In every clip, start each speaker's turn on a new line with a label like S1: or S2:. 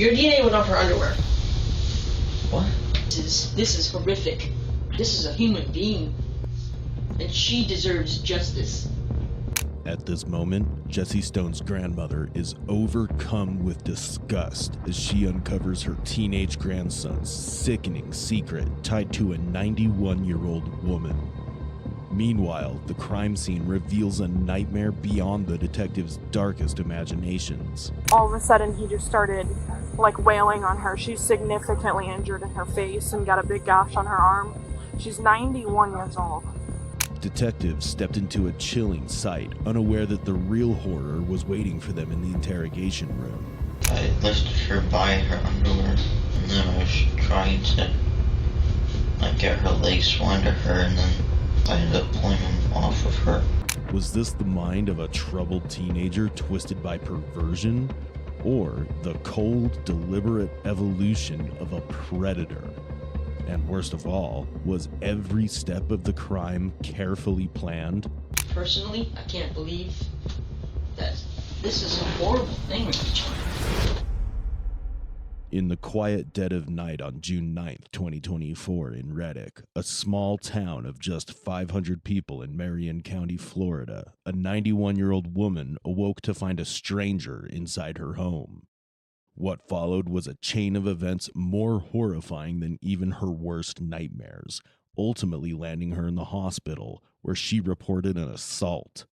S1: Your DNA was on her underwear.
S2: What?
S1: This is horrific. This is a human being. And she deserves justice.
S3: At this moment, Jessie Stone's grandmother is overcome with disgust as she uncovers her teenage grandson's sickening secret tied to a 91-year-old woman. Meanwhile, the crime scene reveals a nightmare beyond the detective's darkest imaginations.
S4: All of a sudden, he just started, wailing on her. She's significantly injured in her face and got a big gash on her arm. She's 91 years old.
S3: Detectives stepped into a chilling sight, unaware that the real horror was waiting for them in the interrogation room.
S2: I lifted her by her underwear, and then I was trying to get her legs swung to her, and then I ended up pulling them off of her.
S3: Was this the mind of a troubled teenager twisted by perversion? Or the cold, deliberate evolution of a predator? And worst of all, was every step of the crime carefully planned?
S1: Personally, I can't believe that this is a horrible thing with each other.
S3: In the quiet dead of night on June 9th, 2024 in Reddick, a small town of just 500 people in Marion County, Florida, a 91-year-old woman awoke to find a stranger inside her home. What followed was a chain of events more horrifying than even her worst nightmares, ultimately landing her in the hospital, where she reported an assault.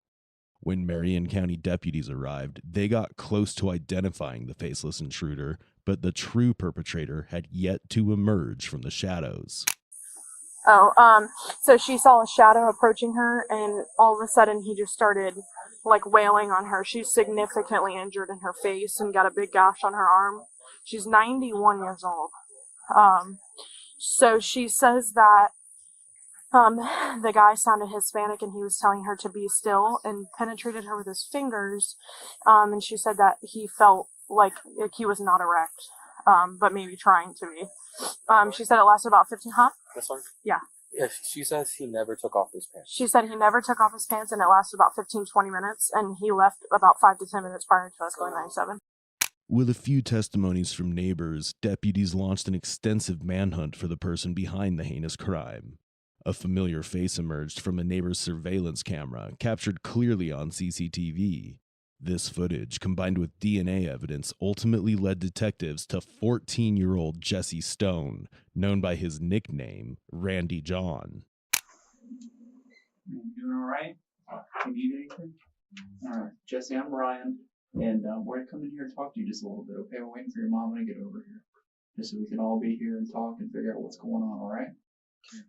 S3: When Marion County deputies arrived, they got close to identifying the faceless intruder, but the true perpetrator had yet to emerge from the shadows.
S4: So she saw a shadow approaching her, and all of a sudden he just started, wailing on her. She's significantly injured in her face and got a big gash on her arm. She's 91 years old. So she says that the guy sounded Hispanic and he was telling her to be still and penetrated her with his fingers. And she said that he felt like he was not erect, but maybe trying to be. She said it lasted about 15,
S5: This one?
S4: Yeah.
S5: Yeah, she says he never took off his pants.
S4: She said he never took off his pants and it lasted about 15, 20 minutes, and he left about 5 to 10 minutes prior to us going 97.
S3: With a few testimonies from neighbors, deputies launched an extensive manhunt for the person behind the heinous crime. A familiar face emerged from a neighbor's surveillance camera, captured clearly on CCTV. This footage, combined with DNA evidence, ultimately led detectives to 14-year-old Jessie Stone, known by his nickname, Randy John.
S6: You doing all right? You need anything? All right, Jesse, I'm Ryan, and we're gonna come in here and talk to you just a little bit, okay? We're waiting for your mom to get over here, just so we can all be here and talk and figure out what's going on, all right?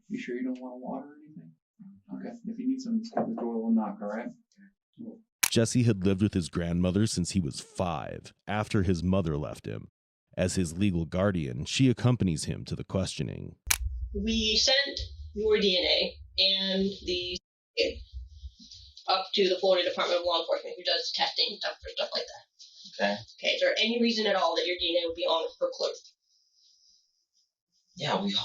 S6: You sure you don't want water or anything? Okay, if you need some, just give the door a little knock, all right?
S3: Jesse had lived with his grandmother since he was 5, after his mother left him. As his legal guardian, she accompanies him to the questioning.
S1: We sent your DNA and up to the Florida Department of Law Enforcement, who does testing and stuff for stuff like that.
S2: Okay.
S1: Okay, is there any reason at all that your DNA would be on her clothes?
S2: Yeah, we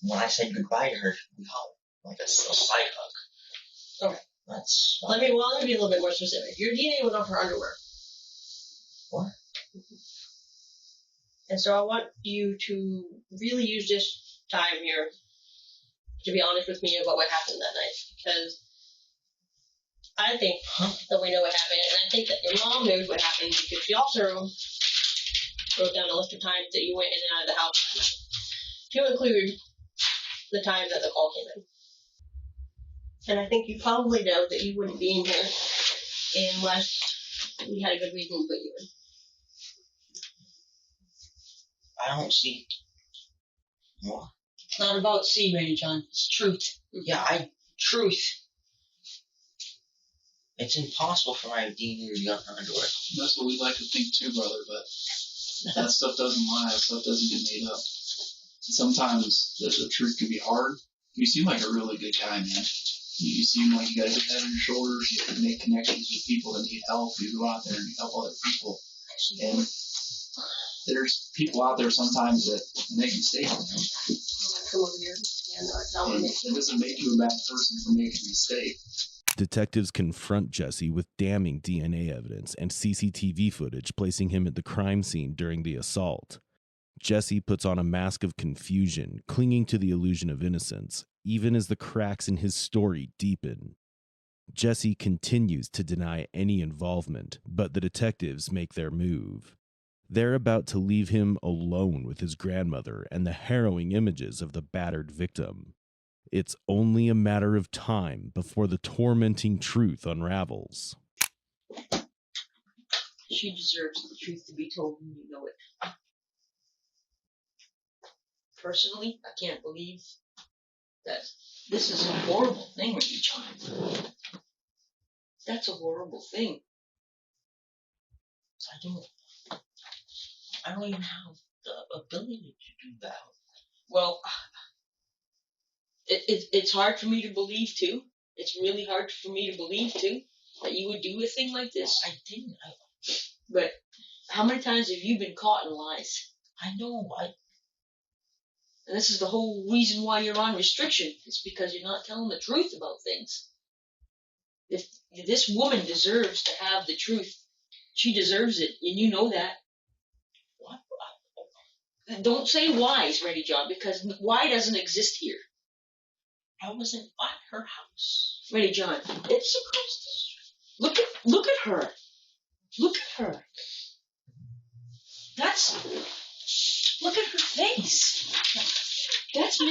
S2: when I said goodbye to her, we hugged, like a side hug.
S1: Okay.
S2: That's...
S1: Let me be a little bit more specific. Your DNA was on her underwear.
S2: What?
S1: And so I want you to really use this time here to be honest with me about what happened that night, because I think that we know what happened, and I think that your mom knows what happened, because she also wrote down a list of times that you went in and out of the house, to include the time that the call came in. And I think you probably know that you wouldn't be in here unless we had a good reason to put you in.
S2: I don't see... What?
S1: It's not about see, Randy John. It's truth.
S2: Yeah,
S1: Truth.
S2: It's impossible for my DNA to be on her underwear.
S6: That's what we like to think too, brother, but that stuff doesn't lie, that stuff doesn't get made up. Sometimes the truth can be hard. You seem like a really good guy, man. You seem like you got a good head on your shoulders. You can make connections with people that need help. You go out there and you help other people. And there's people out there sometimes that make mistakes.
S1: Come over here.
S6: And it doesn't make you a bad person for making a mistake.
S3: Detectives confront Jesse with damning DNA evidence and CCTV footage placing him at the crime scene during the assault. Jesse puts on a mask of confusion, clinging to the illusion of innocence, even as the cracks in his story deepen. Jesse continues to deny any involvement, but the detectives make their move. They're about to leave him alone with his grandmother and the harrowing images of the battered victim. It's only a matter of time before the tormenting truth unravels.
S1: She deserves the truth to be told when you know it. Personally, I can't believe that this is a horrible thing with you, John. That's a horrible thing. I don't even have the ability to do that. Well, it's hard for me to believe, too. It's really hard for me to believe, too, that you would do a thing like this. I didn't. But how many times have you been caught in lies? I know. And this is the whole reason why you're on restriction. It's because you're not telling the truth about things. If this woman deserves to have the truth, she deserves it, and you know that. What? Don't say why's, Ready John, because why doesn't exist here. I wasn't at her house. Ready John, it's across the street. Look at her. Look at her. Look at her face. That's I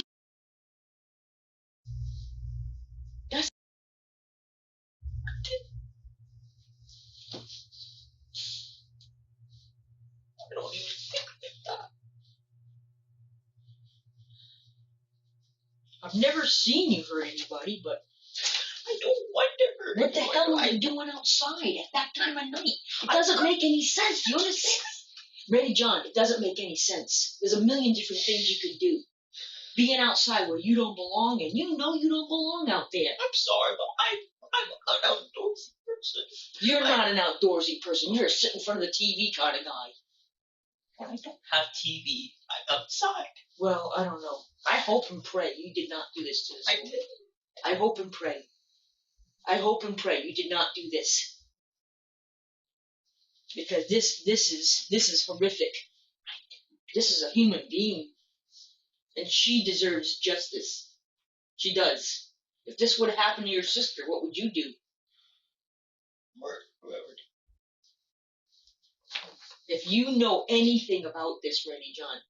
S1: don't even think of that. I've never seen you hurt anybody, but I don't want to hurt anybody. What the hell are you doing outside at that time of night? It doesn't make any sense. Do you understand? Ready, John, it doesn't make any sense. There's a million different things you could do. Being outside where you don't belong, and you know you don't belong out there. I'm sorry, but I'm an outdoorsy person. You're not an outdoorsy person. You're a sit in front of the TV kind of guy. I don't have TV. I'm outside. Well, I don't know. I hope and pray you did not do this to this woman. I hope and pray. I hope and pray you did not do this. Because this is horrific. This is a human being. And she deserves justice. She does. If this would have happened to your sister, what would you do? Whoever. If you know anything about this, Ready John,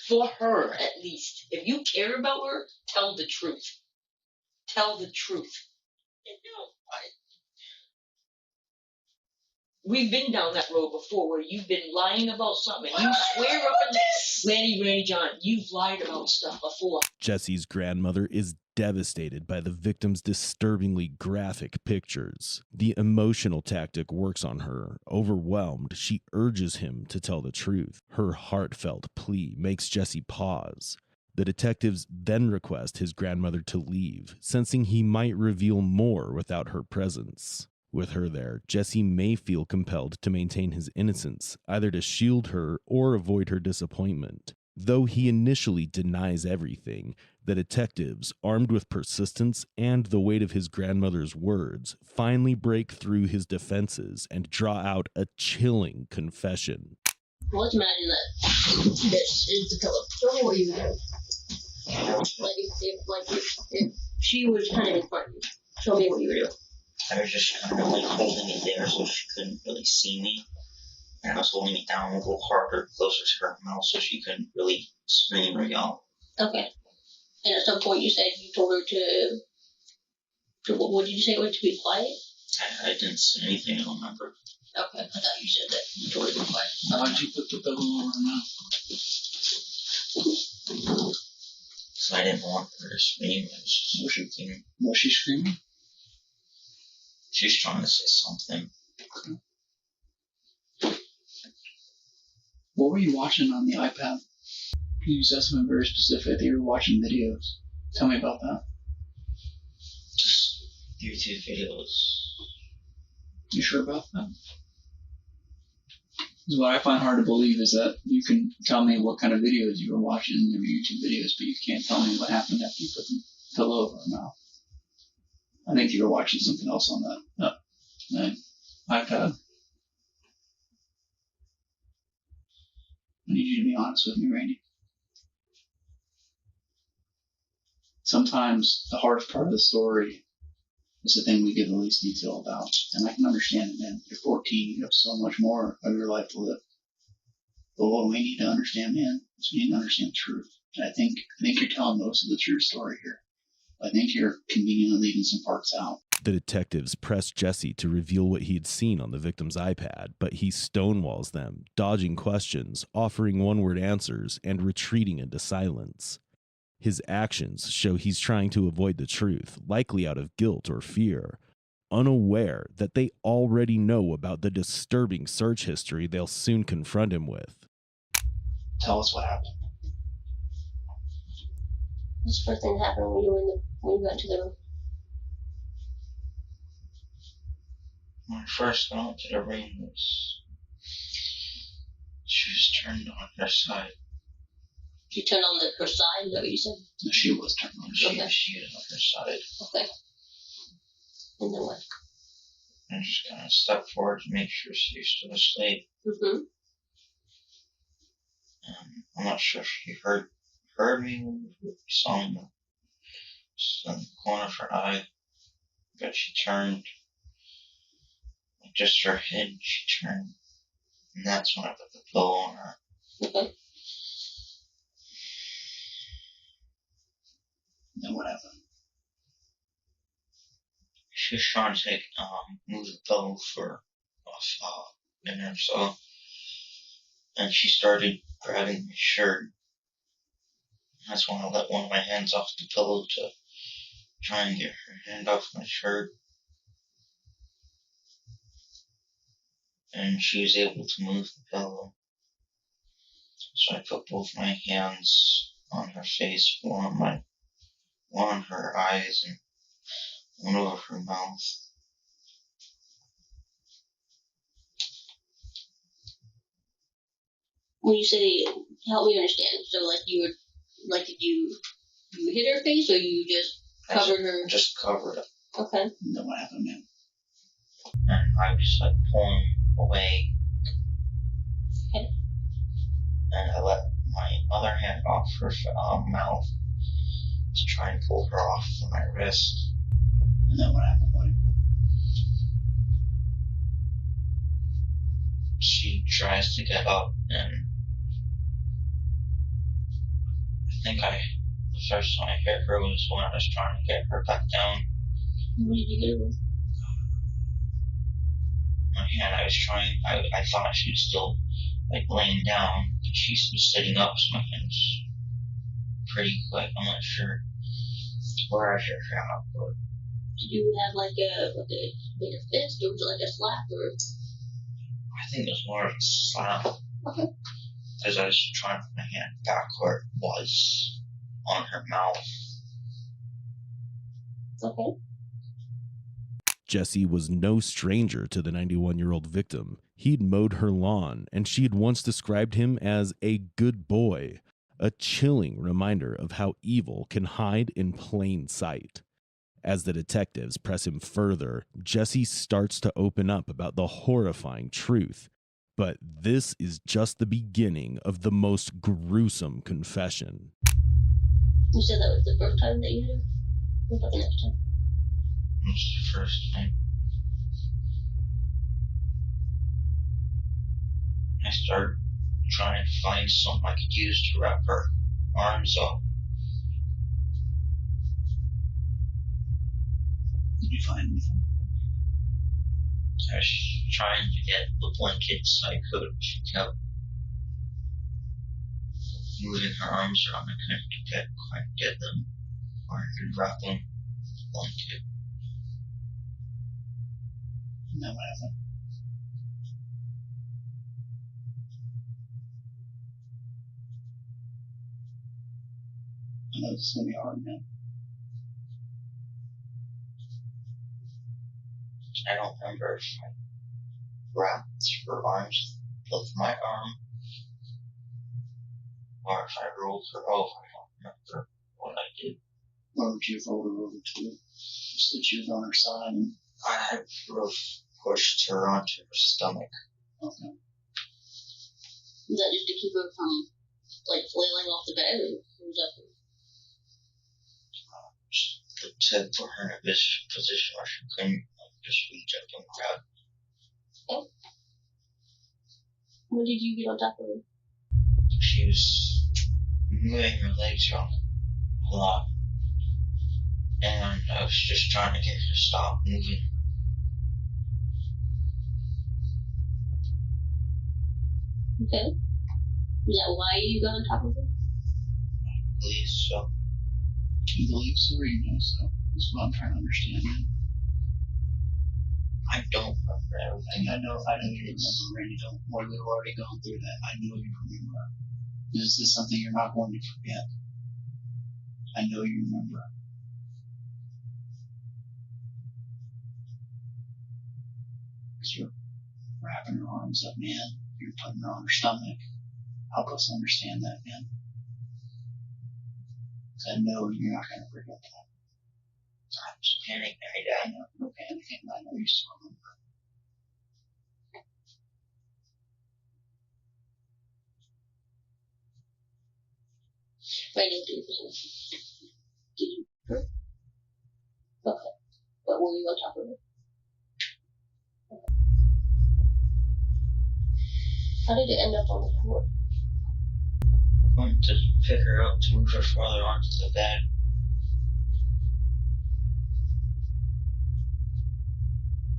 S1: for her at least, if you care about her, tell the truth. Tell the truth. We've been down that road before where you've been lying about something. You swear up and Ready John, you've lied about stuff before.
S3: Jesse's grandmother is devastated by the victim's disturbingly graphic pictures. The emotional tactic works on her. Overwhelmed, she urges him to tell the truth. Her heartfelt plea makes Jesse pause. The detectives then request his grandmother to leave, sensing he might reveal more without her presence. With her there, Jesse may feel compelled to maintain his innocence, either to shield her or avoid her disappointment. Though he initially denies everything, the detectives, armed with persistence and the weight of his grandmother's words, finally break through his defenses and draw out a chilling confession.
S1: Well, let's imagine that this is the pillow. Show me what you do. If she was kind of in front of you, show me what you would do.
S2: I was just kind of holding it there so she couldn't really see me. And I was holding it down a little harder, closer to her mouth so she couldn't really scream or yell.
S1: Okay. And at some point you said you told her to what did you say? To be quiet?
S2: I didn't say anything, I don't remember.
S1: Okay, I thought you said that. You told her to be quiet.
S6: Why'd you put the pillow over her mouth?
S2: So I didn't want her to scream. I was just thinking.
S6: Was she screaming?
S2: She's trying to say something.
S6: What were you watching on the iPad? You said something very specific that you were watching videos. Tell me about that.
S2: Just YouTube videos.
S6: You sure about that? Because what I find hard to believe is that you can tell me what kind of videos you were watching in your YouTube videos, but you can't tell me what happened after you put the pillow over her mouth. I think you were watching something else on that iPad. I need you to be honest with me, Randy. Sometimes the hardest part of the story is the thing we give the least detail about. And I can understand it, man. You're 14, you have so much more of your life to live. But what we need to understand, man, is we need to understand the truth. And I think you're telling most of the true story here. I think you're conveniently leaving some parts out.
S3: The detectives press Jesse to reveal what he had seen on the victim's iPad, but he stonewalls them, dodging questions, offering one-word answers, and retreating into silence. His actions show he's trying to avoid the truth, likely out of guilt or fear, unaware that they already know about the disturbing search history they'll soon confront him with.
S6: Tell us what happened.
S1: What's the first thing that happened when you went to the room?
S2: When I first got into the room, she was turned on her side.
S1: She turned on her side, is that what you said?
S6: No, she was turned on.
S2: She was on her side.
S1: Okay. And then what?
S2: And just kind of stepped forward to make sure she was still asleep.
S1: Mm-hmm.
S2: I'm not sure if she heard me when we saw in the corner of her eye, but she turned, just her head, she turned, and that's when I put the pillow on her.
S1: Okay.
S6: Then what happened?
S2: She was trying to move the pillow for off a minute or so, and she started grabbing my shirt. That's when I let one of my hands off the pillow to try and get her hand off my shirt. And she was able to move the pillow. So I put both my hands on her face, one on her eyes and one over her mouth.
S1: When you say, help me understand, so did you hit her face or you just covered her?
S2: Just covered it.
S1: Okay.
S6: And then what happened, man?
S2: And I was pulling away.
S1: Okay.
S2: And I let my other hand off her mouth to try and pull her off from my wrist.
S6: And then what happened, buddy?
S2: She tries to get up, and I think the first time I hit her was when I was trying to get her back down.
S1: What did you hit her with?
S2: My hand, I thought she was still laying down, but she was sitting up, so my hand was pretty quick. I'm not sure where I hit her out, but.
S1: Did you have a fist, or was it like a slap, or?
S2: I think it was more of a slap.
S1: Okay.
S2: Because I was trying to put my hand back where it was on her mouth.
S1: Okay.
S3: Jesse was no stranger to the 91-year-old victim. He'd mowed her lawn, and she had once described him as a good boy, a chilling reminder of how evil can hide in plain sight. As the detectives press him further, Jesse starts to open up about the horrifying truth. But this is just the beginning of the most gruesome confession.
S1: You said that was the first time that you hit her? What about the next time?
S2: It was the first time. I started trying to find something I could use to wrap her arms up.
S6: Did you find anything?
S2: I was trying to get the blankets I could. She kept moving her arms around. I couldn't quite get them, or I could wrap them with the blanket.
S6: And then what happened? I know this is going to be hard, man.
S2: I don't remember if I wrapped her arms with my arm, or if I rolled her over. I don't remember what I did.
S6: Or would you fold her over to it? Just that she was on her side and
S2: I would have pushed her onto her stomach.
S6: okay.
S1: Is that just to keep her from, like, flailing off the bed, or was that?
S2: To put her in a position where she couldn't just reach up and grab.
S1: Oh. When did you get on top of her?
S2: She was moving her legs around a lot. And I was just trying to get her to stop moving.
S1: Okay. Is that why you got on top of her?
S2: I believe so.
S6: You believe so or you know so? That's what I'm trying to understand, man.
S2: I don't remember everything.
S6: I know you remember, Randy. Don't worry, we've already gone through that. I know you remember. This is something you're not going to forget. I know you remember. Because you're wrapping her arms up, man. You're putting her on her stomach. Help us understand that, man. Because I know you're not going to forget that.
S2: I'm just panicking.
S6: I know you're panicking. I know you still remember.
S1: Right into your position. Did you hurt? Okay. But were you on top of her? Okay. How did it end up on the floor?
S2: I went to pick her up to move her farther onto the bed.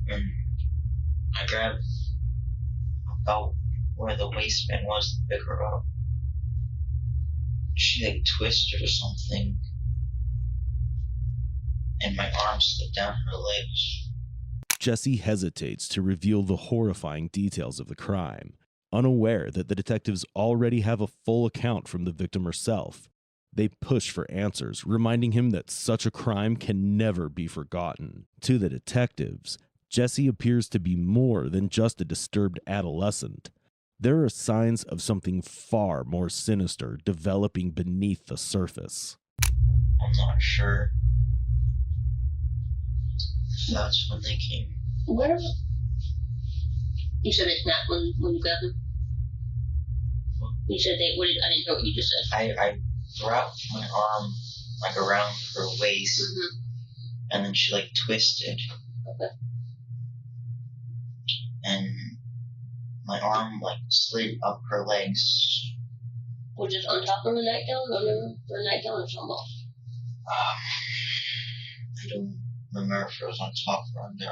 S2: And I grabbed about where the waistband was to pick her up. She like twisted or something, and my arm slipped down her legs.
S3: Jesse hesitates to reveal the horrifying details of the crime, unaware that the detectives already have a full account from the victim herself. They push for answers, reminding him that such a crime can never be forgotten. To the detectives, Jesse appears to be more than just a disturbed adolescent. There are signs of something far more sinister developing beneath the surface.
S2: I'm not sure. That's when they came.
S1: Where? You said they snapped when you grabbed them? You said they, what did, I didn't hear what you just said.
S2: I wrapped my arm like around her waist, and then she like twisted.
S1: Okay.
S2: And my arm like slid up her legs.
S1: Was it on top of her nightgown, under her nightgown, or something else?
S2: I don't remember if it was on top or under.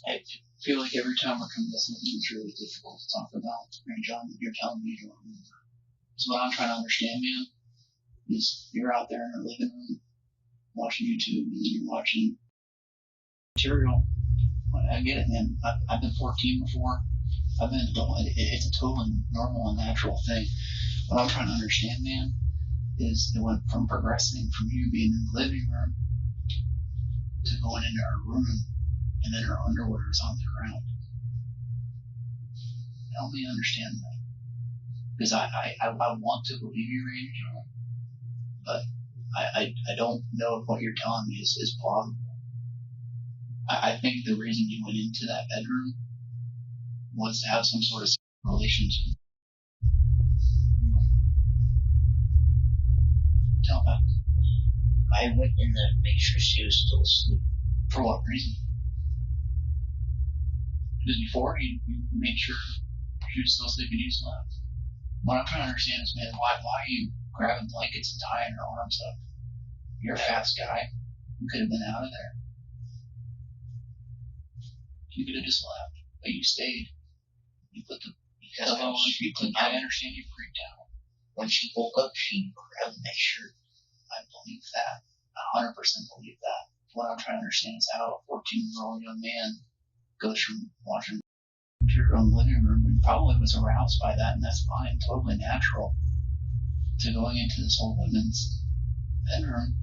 S6: I feel like every time we're coming to something that's really difficult to talk about, and John, you're telling me you don't remember. So what I'm trying to understand, man, is you're out there in your living room watching YouTube, and you're watching material. I get it, man. I've been 14 before. I've been an adult. It's a totally normal and natural thing. What I'm trying to understand, man, is it went from progressing from you being in the living room to going into her room, and then her underwear is on the ground. Help me understand that. Because I want to believe you, Randy, but I don't know if what you're telling me is plausible. I think the reason you went into that bedroom was to have some sort of relations. Tell me.
S2: I went in there to make sure she was still asleep.
S6: For what reason? Because before you made sure she was still asleep and you slept. What I'm trying to understand is, man, why are you grabbing blankets and tying her arms up? You're a fast guy. You could have been out of there. You could have just left, but you stayed. You put the pillow on. I understand you freaked out.
S2: When she woke up, she grabbed my shirt.
S6: I believe that. 100% believe that. What I'm trying to understand is how a 14-year-old young man goes from watching material in the living room and probably was aroused by that, and that's fine, totally natural, to going into this old woman's bedroom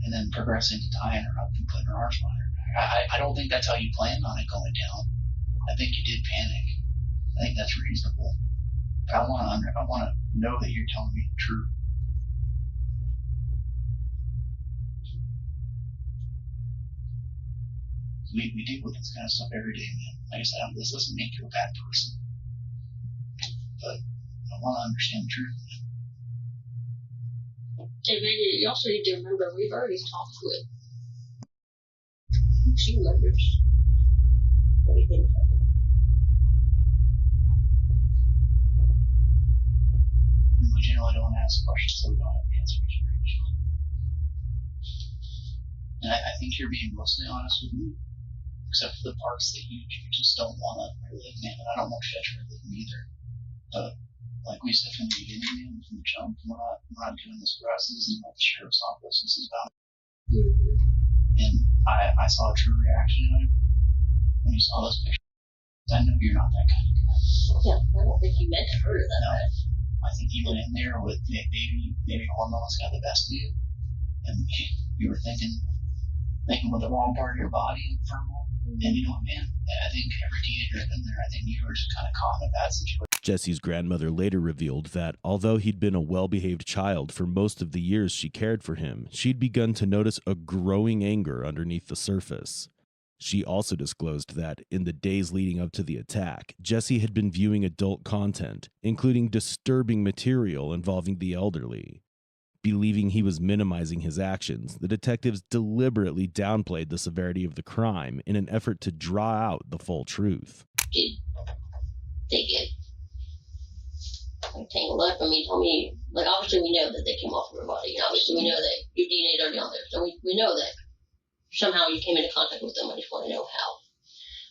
S6: and then progressing to tying her up and putting her arms behind her back. I don't think that's how you planned on it going down. I think you did panic. I think that's reasonable. But I want to know that you're telling me the truth. We deal with this kind of stuff every day, man. Like I said, this doesn't make you a bad person, but I want to understand the truth.
S1: And maybe you also need to remember we've already talked with. She remembers everything that happened.
S6: We generally don't ask questions, so we don't have the answers. And I think you're being mostly honest with me, except for the parts that you just don't want to relive, man. And I don't want you to relive them either. But like we said from the beginning, man, from the jump, we're not doing this for us. This isn't like the sheriff's office. This is about.
S1: Mm-hmm.
S6: And I saw a true reaction out of you when you saw those pictures. I know you're not that kind of guy.
S1: Yeah, I don't think you meant to hurt her that bad.
S6: I think you went in there with maybe hormones got the best of you, and you were thinking with the wrong part of your body and fertile. And you know what, man? I think every teenager has been there. I think you were just kind of caught in a bad situation.
S3: Jesse's grandmother later revealed that although he'd been a well-behaved child for most of the years she cared for him, she'd begun to notice a growing anger underneath the surface. She also disclosed that in the days leading up to the attack, Jesse had been viewing adult content, including disturbing material involving the elderly. Believing he was minimizing his actions, the detectives deliberately downplayed the severity of the crime in an effort to draw out the full truth.
S1: Did they get tangled up? I mean, tell me, like, obviously we know that they came off of her body, and obviously we know that your DNA is already on there, so we know that somehow you came into contact with them. I just want to know how.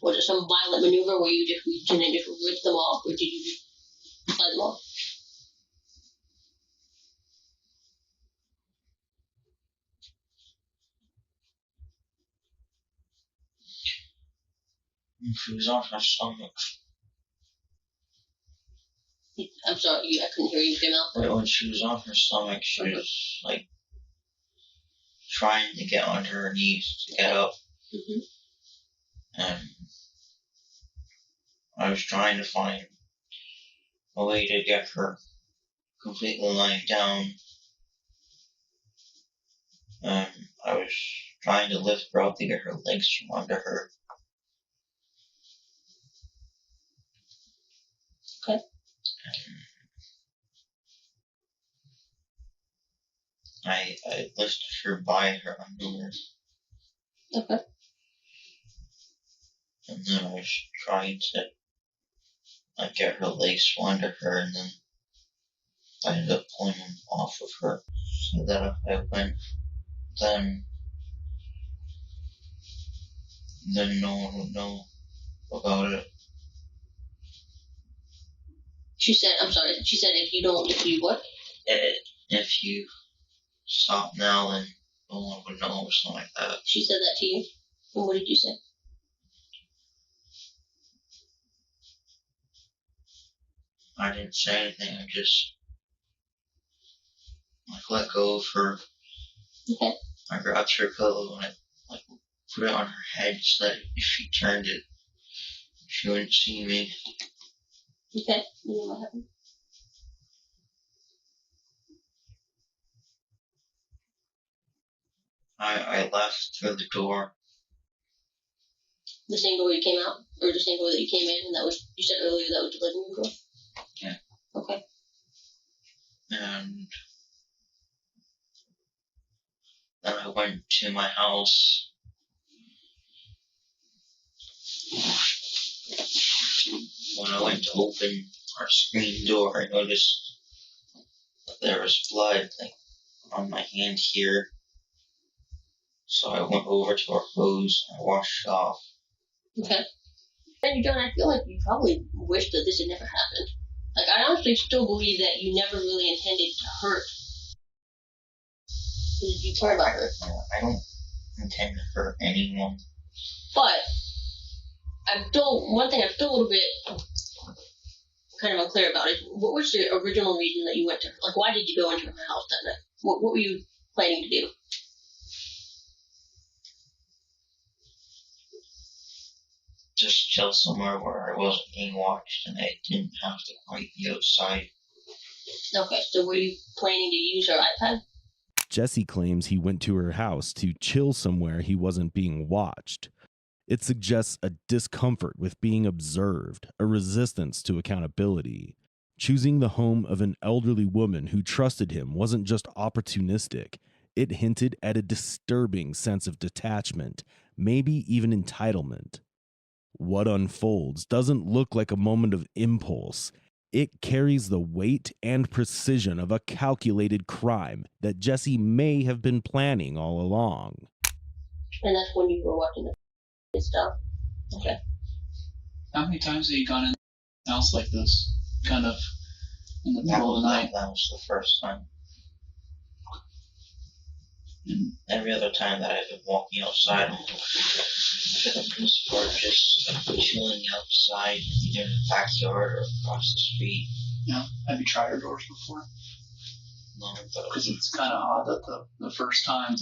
S1: Was it some violent maneuver where you just reached in and just ripped them off, or did you just let them off?
S2: She was on her stomach.
S1: I'm sorry, I couldn't hear you with your mouth.
S2: When she was on her stomach, she was like trying to get onto her knees to get up.
S1: Mm-hmm.
S2: And I was trying to find a way to get her completely lying down. And I was trying to lift her up to get her legs from under her.
S1: Okay.
S2: I lifted her by her underwear.
S1: Okay.
S2: And then I was trying to get her legs from under her, and then I ended up pulling them off of her so that if I went, then no one would know about it.
S1: She said, I'm sorry, she said if you what?
S2: If you stop now, then no one would know, or something like that.
S1: She said that to you? And what did you say?
S2: I didn't say anything, I just let go of her.
S1: Okay.
S2: I grabbed her pillow and I put it on her head so that if she turned it, she wouldn't see me.
S1: Okay. You know what happened?
S2: I left through the door.
S1: The same door you came out? Or the same door that you came in, and that was, you said earlier that was the living room door?
S2: Yeah.
S1: Okay.
S2: And then I went to my house. When I went to open our screen door, I noticed that there was blood on my hand here. So I went over to our hose and I washed it off.
S1: Okay. And John, I feel like you probably wish that this had never happened. Like, I honestly still believe that you never really intended to hurt. Because you cared about her.
S2: I don't intend to hurt anyone.
S1: But one thing I'm still a little bit kind of unclear about is, what was the original reason that you went to her? Like, why did you go into her house that night? What were you planning to do?
S2: Just chill somewhere where I wasn't being watched and I didn't have to quite be outside.
S1: Okay, so were you planning to use her iPad?
S3: Jesse claims he went to her house to chill somewhere he wasn't being watched. It suggests a discomfort with being observed, a resistance to accountability. Choosing the home of an elderly woman who trusted him wasn't just opportunistic. It hinted at a disturbing sense of detachment, maybe even entitlement. What unfolds doesn't look like a moment of impulse. It carries the weight and precision of a calculated crime that Jesse may have been planning all along.
S1: And that's when you were watching the stuff. Okay.
S6: How many times have you gone in a house like this? Kind of in the middle of the night?
S2: That was the first time.
S6: And
S2: Every other time that I've been walking outside, for the most part, just chilling outside, either in the backyard or across the street.
S6: yeah, have you tried her doors before?
S2: No, but
S6: Because it's kind of odd that the first time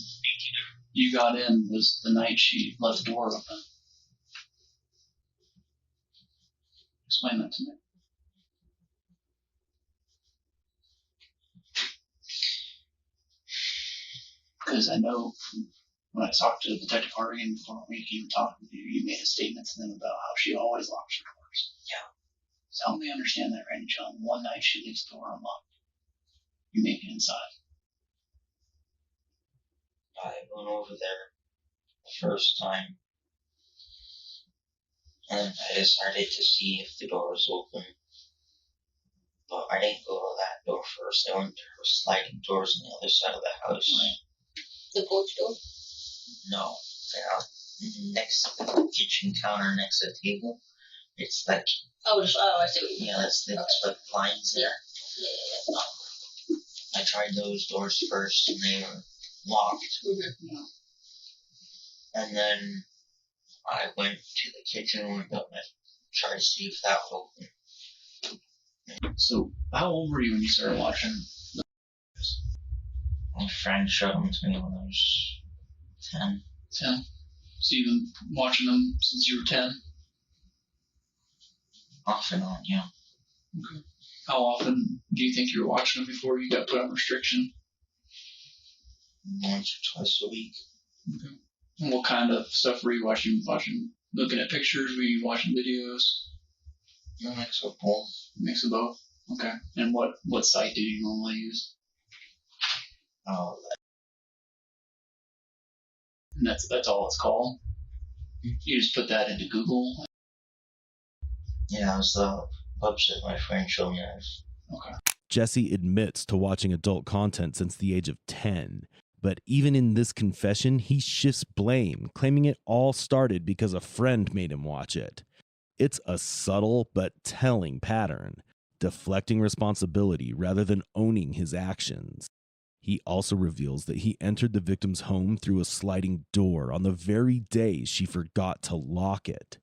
S6: you got in was the night she left the door open. Explain that to me. Because I know when I talked to Detective Hardigan before we came and talked with you, you made a statement to them about how she always locks her doors.
S2: Yeah.
S6: So help me understand that, right, John? One night she leaves the door unlocked. You make it inside.
S2: I went over there the first time, and I decided to see if the door was open. But I didn't go to that door first. I went to her sliding doors on the other side of the house.
S6: Right.
S1: The porch door?
S2: No, next to the kitchen counter, next to the table. It's like,
S1: I see what you mean.
S2: yeah, that's what blinds there.
S1: Yeah.
S2: I tried those doors first, and they were locked.
S1: Mm-hmm.
S2: And then I went to the kitchen window and I tried to see if that would open.
S6: So how old were you when you started watching?
S2: My friend showed them to me when I was 10.
S6: 10. So you've been watching them since you were 10?
S2: Off and on, yeah.
S6: Okay. How often do you think you were watching them before you got put on restriction?
S2: Once or twice a week.
S6: Okay. And what kind of stuff were you watching? Looking at pictures? Were you watching videos?
S2: A mix of both.
S6: Mix of both? Okay. And what site do you normally use?
S2: Oh,
S6: And that's all it's called? You just put that into Google?
S2: yeah, it was the website my friend showed me.
S6: Okay.
S3: Jesse admits to watching adult content since the age of 10. But even in this confession, he shifts blame, claiming it all started because a friend made him watch it. It's a subtle but telling pattern, deflecting responsibility rather than owning his actions. He also reveals that he entered the victim's home through a sliding door on the very day she forgot to lock it.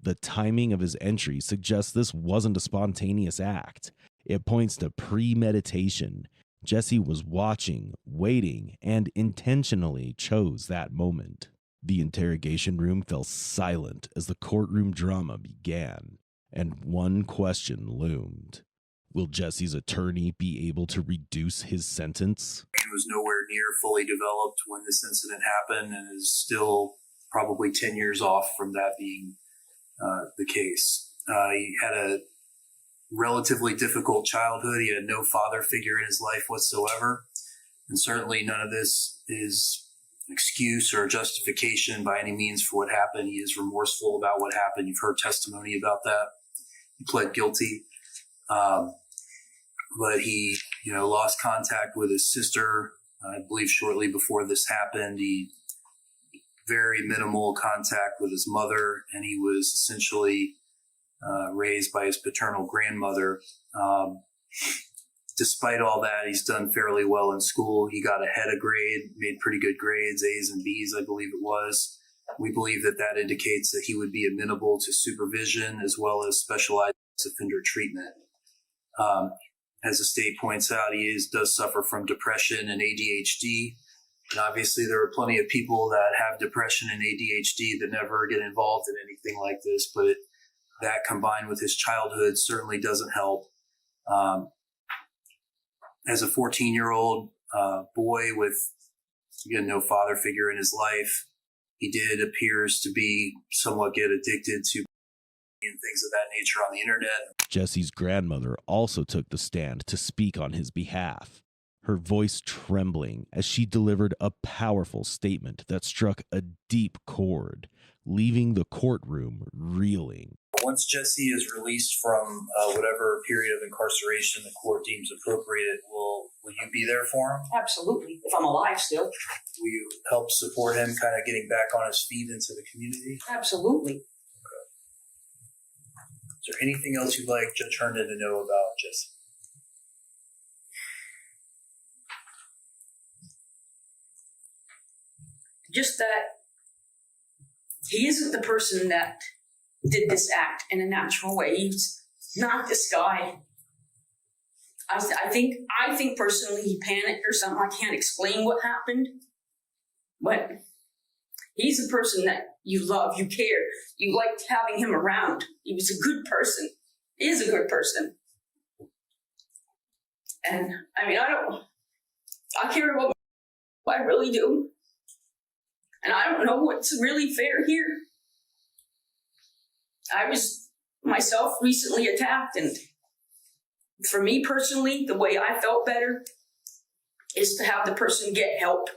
S3: The timing of his entry suggests this wasn't a spontaneous act. It points to premeditation. Jesse was watching, waiting, and intentionally chose that moment. The interrogation room fell silent as the courtroom drama began, and one question loomed. Will Jesse's attorney be able to reduce his sentence?
S7: He was nowhere near fully developed when this incident happened and is still probably 10 years off from that being the case. He had a relatively difficult childhood. He had no father figure in his life whatsoever. And certainly none of this is an excuse or justification by any means for what happened. He is remorseful about what happened. You've heard testimony about that. He pled guilty. But he, lost contact with his sister, I believe shortly before this happened. He very minimal contact with his mother, and he was essentially raised by his paternal grandmother. Despite all that, he's done fairly well in school. He got ahead of grade, made pretty good grades, A's and B's, I believe it was. We believe that indicates that he would be amenable to supervision as well as specialized offender treatment. As the state points out, he does suffer from depression and ADHD. And obviously there are plenty of people that have depression and ADHD that never get involved in anything like this, but that combined with his childhood certainly doesn't help. As a 14-year-old boy with, again, no father figure in his life, He appears to be somewhat get addicted to and things of that nature on the internet.
S3: Jesse's grandmother also took the stand to speak on his behalf, her voice trembling as she delivered a powerful statement that struck a deep chord, leaving the courtroom reeling.
S7: Once Jesse is released from whatever period of incarceration the court deems appropriate, will you be there for him?
S8: Absolutely, if I'm alive still.
S7: Will you help support him kind of getting back on his feet into the community?
S8: Absolutely.
S7: Is there anything else you'd like Judge Herndon to know about Jesse?
S8: Just that he isn't the person that did this act in a natural way. He's not this guy. I think personally he panicked or something. I can't explain what happened, but he's a person that you love, you care, you liked having him around. He was a good person. He is a good person. And I mean, I care about I really do. And I don't know what's really fair here. I was myself recently attacked, and for me personally, the way I felt better is to have the person get help,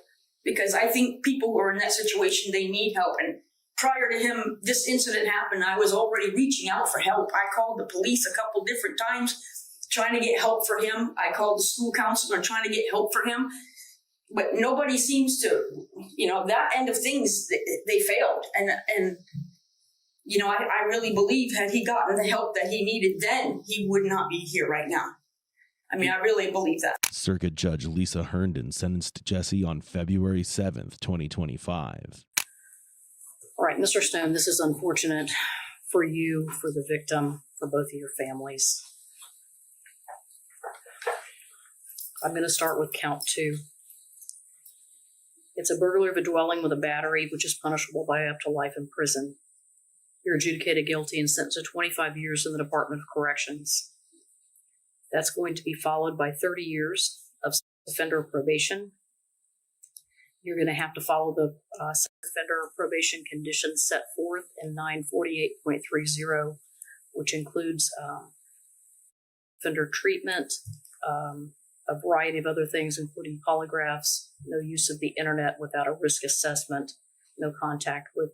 S8: because I think people who are in that situation, they need help. And prior to him, this incident happened, I was already reaching out for help. I called the police a couple different times trying to get help for him. I called the school counselor trying to get help for him. But nobody seems to, that end of things, they failed. And I really believe had he gotten the help that he needed then, he would not be here right now. I mean, I really believe that.
S3: Circuit Judge Lisa Herndon sentenced Jesse on February 7th, 2025.
S9: All right, Mr. Stone, this is unfortunate for you, for the victim, for both of your families. I'm going to start with count 2. It's a burglary of a dwelling with a battery, which is punishable by up to life in prison. You're adjudicated guilty and sentenced to 25 years in the Department of Corrections. That's going to be followed by 30 years of offender probation. You're going to have to follow the offender probation conditions set forth in 948.30, which includes offender treatment, a variety of other things, including polygraphs, no use of the internet without a risk assessment, no contact with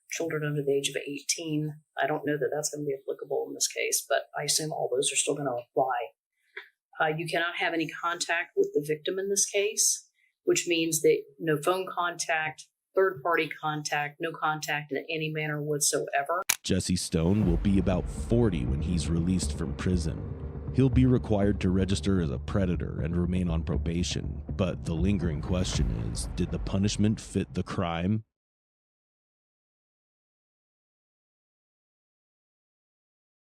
S9: children under the age of 18. I don't know that that's going to be applicable in this case, but I assume all those are still going to apply. You cannot have any contact with the victim in this case, which means that no phone contact, third-party contact, no contact in any manner whatsoever.
S3: Jesse Stone will be about 40 when he's released from prison. He'll be required to register as a predator and remain on probation, but the lingering question is, did the punishment fit the crime?